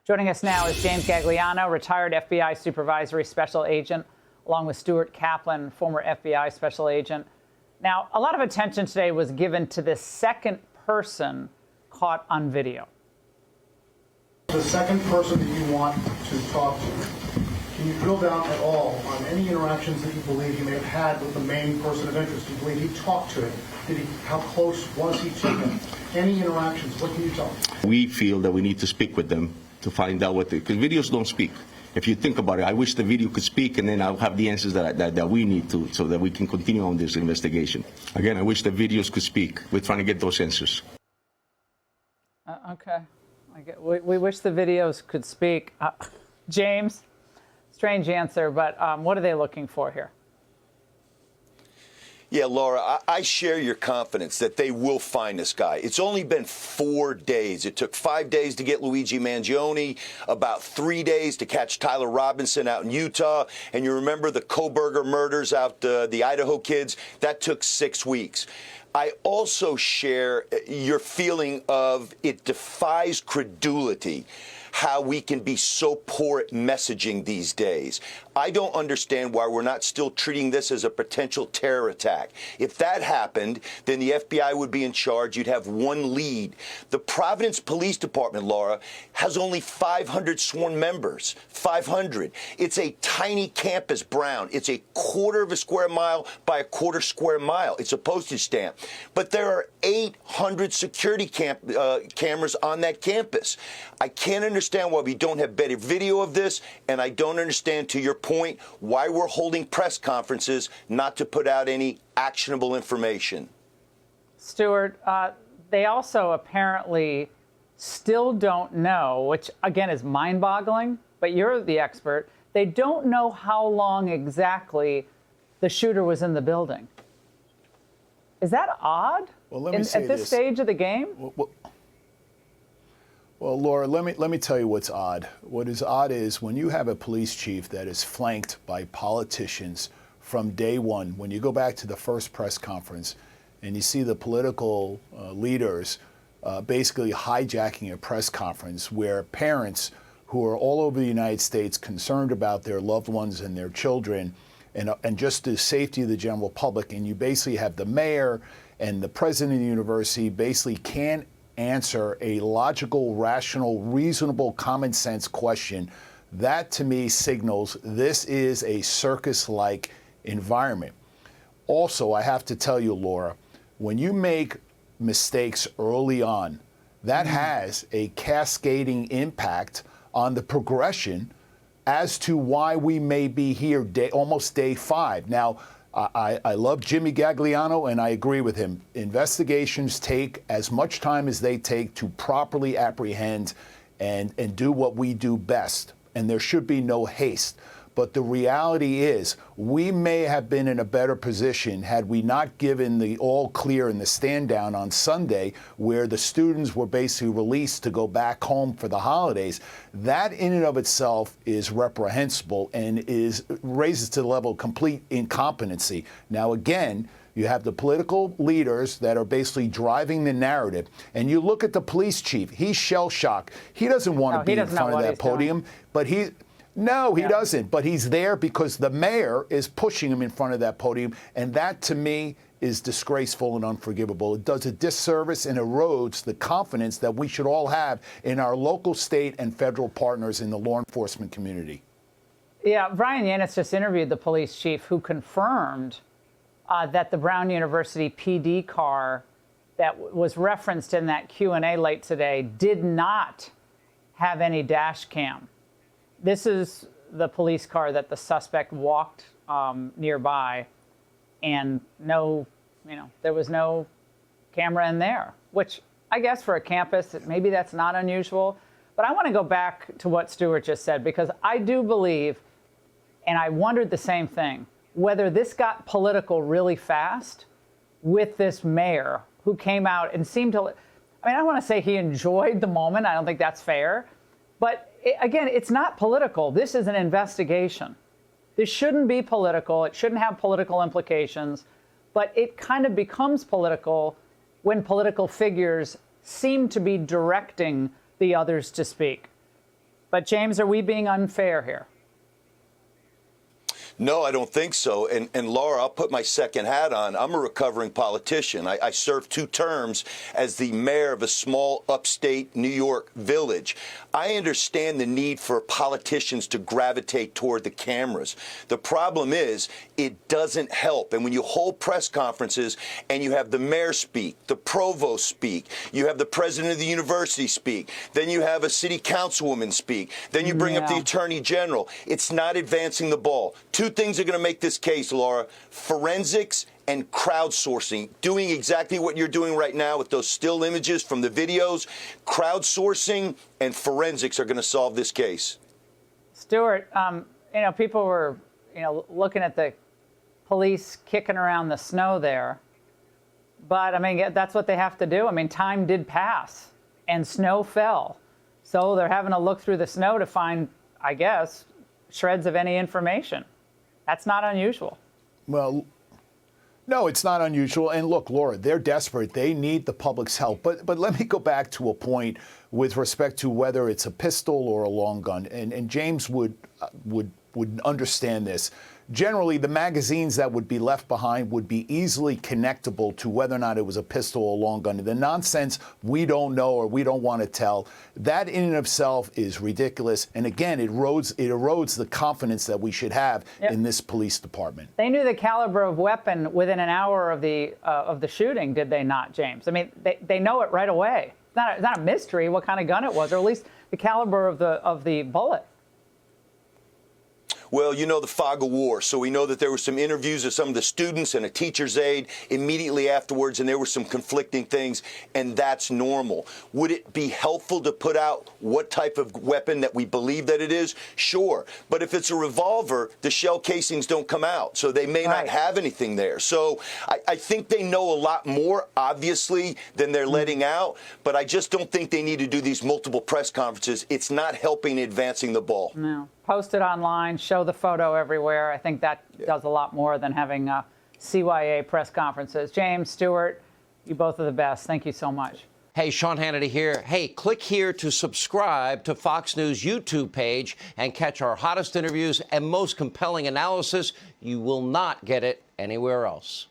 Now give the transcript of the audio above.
Joining us now is James Gagliano, retired FBI Supervisory Special Agent, along with Stuart Kaplan, former FBI Special Agent. Now, a lot of attention today was given to this second person caught on video. The second person that you want to talk to, can you drill down at all on any interactions that you believe you may have had with the main person of interest? Do you believe he talked to him? How close was he to him? Any interactions? What can you tell us? We feel that we need to speak with them to find out what because videos don't speak. If you think about it, I wish the video could speak, and then I'll have the answers that we need to, so that we can continue on this investigation. Again, I wish the videos could speak. We're trying to get those answers. Okay. We wish the videos could speak. James, strange answer, but what are they looking for here? Yeah, Laura, I share your confidence that they will find this guy. It's only been 4 days. It took 5 days to get Luigi Mangione, about 3 days to catch Tyler Robinson out in Utah. And you remember the Koberger murders out the Idaho kids? That took 6 weeks. I also share your feeling of it defies credulity how we can be so poor at messaging these days. I don't understand why we're not still treating this as a potential terror attack. If that happened, then the FBI would be in charge. You'd have one lead. The Providence Police Department, Laura, has only 500 sworn members. 500. It's a tiny campus, Brown. It's a quarter of a square mile by a quarter square mile. It's a postage stamp. But there are 800 security cameras on that campus. I can't understand why we don't have better video of this, and I don't understand, to your point, why we're holding press conferences not to put out any actionable information. Stuart, they also apparently still don't know, which again is mind-boggling, but you're the expert. They don't know how long exactly the shooter was in the building. Is that odd? Well, let me say at this stage of the game? Well, Laura, let me tell you what's odd. What is odd is when you have a police chief that is flanked by politicians from day one, when you go back to the first press conference and you see the political leaders basically hijacking a press conference where parents who are all over the United States concerned about their loved ones and their children and just the safety of the general public, and you basically have the mayor and the president of the university basically can't answer a logical, rational, reasonable, common sense question. That to me signals this is a circus-like environment. Also, I have to tell you, Laura, when you make mistakes early on, that has a cascading impact on the progression as to why we may be here almost day 5. Now, I love Jimmy Gagliano, and I agree with him. Investigations take as much time as they take to properly apprehend and do what we do best, and there should be no haste. But the reality is we may have been in a better position had we not given the all clear and the stand down on Sunday, where the students were basically released to go back home for the holidays. That in and of itself is reprehensible and raises to the level of complete incompetency. Now, again, you have the political leaders that are basically driving the narrative. And you look at the police chief, he's shell-shocked. He doesn't want to be in front of that podium, but he doesn't. But he's there because the mayor is pushing him in front of that podium. And that, to me, is disgraceful and unforgivable. It does a disservice and erodes the confidence that we should all have in our local, state, and federal partners in the law enforcement community. Yeah, Brian Yanis just interviewed the police chief who confirmed that the Brown University PD car that was referenced in that Q&A late today did not have any dash cam. This is the police car that the suspect walked nearby, and there was no camera in there, which I guess for a campus, maybe that's not unusual. But I want to go back to what Stuart just said, because I do believe, and I wondered the same thing, whether this got political really fast with this mayor who came out and seemed to, I don't want to say he enjoyed the moment. I don't think that's fair. But again, it's not political. This is an investigation. This shouldn't be political. It shouldn't have political implications. But it kind of becomes political when political figures seem to be directing the others to speak. But James, are we being unfair here? No, I don't think so. And Laura, I'll put my second hat on. I'm a recovering politician. I served 2 terms as the mayor of a small upstate New York village. I understand the need for politicians to gravitate toward the cameras. The problem is it doesn't help. And when you hold press conferences and you have the mayor speak, the provost speak, you have the president of the university speak, then you have a city councilwoman speak, then you bring up the attorney general, it's not advancing the ball. 2 things are going to make this case, Laura: forensics and crowdsourcing, doing exactly what you're doing right now with those still images from the videos. Crowdsourcing and forensics are going to solve this case. Stuart, people were, looking at the police kicking around the snow there. But, I mean, that's what they have to do. I mean, time did pass and snow fell. So they're having to look through the snow to find, I guess, shreds of any information. That's not unusual. Well, no, it's not unusual. And look, Laura, they're desperate. They need the public's help. But let me go back to a point with respect to whether it's a pistol or a long gun. And James would understand this. Generally, the magazines that would be left behind would be easily connectable to whether or not it was a pistol or a long gun. The nonsense, we don't know or we don't want to tell, that in and of itself is ridiculous. And again, it erodes the confidence that we should have in this police department. They knew the caliber of weapon within an hour of the shooting, did they not, James? I mean, they know it right away. It's not a mystery what kind of gun it was, or at least the caliber of the bullet. Well, the fog of war. So we know that there were some interviews of some of the students and a teacher's aide immediately afterwards, and there were some conflicting things, and that's normal. Would it be helpful to put out what type of weapon that we believe that it is? Sure. But if it's a revolver, the shell casings don't come out, so they may not have anything there. So I think they know a lot more, obviously, than they're letting out, but I just don't think they need to do these multiple press conferences. It's not helping advancing the ball. No. Post it online, show the photo everywhere. I think that does a lot more than having CYA press conferences. James, Stuart, you both are the best. Thank you so much. Hey, Sean Hannity here. Hey, click here to subscribe to Fox News YouTube page and catch our hottest interviews and most compelling analysis. You will not get it anywhere else.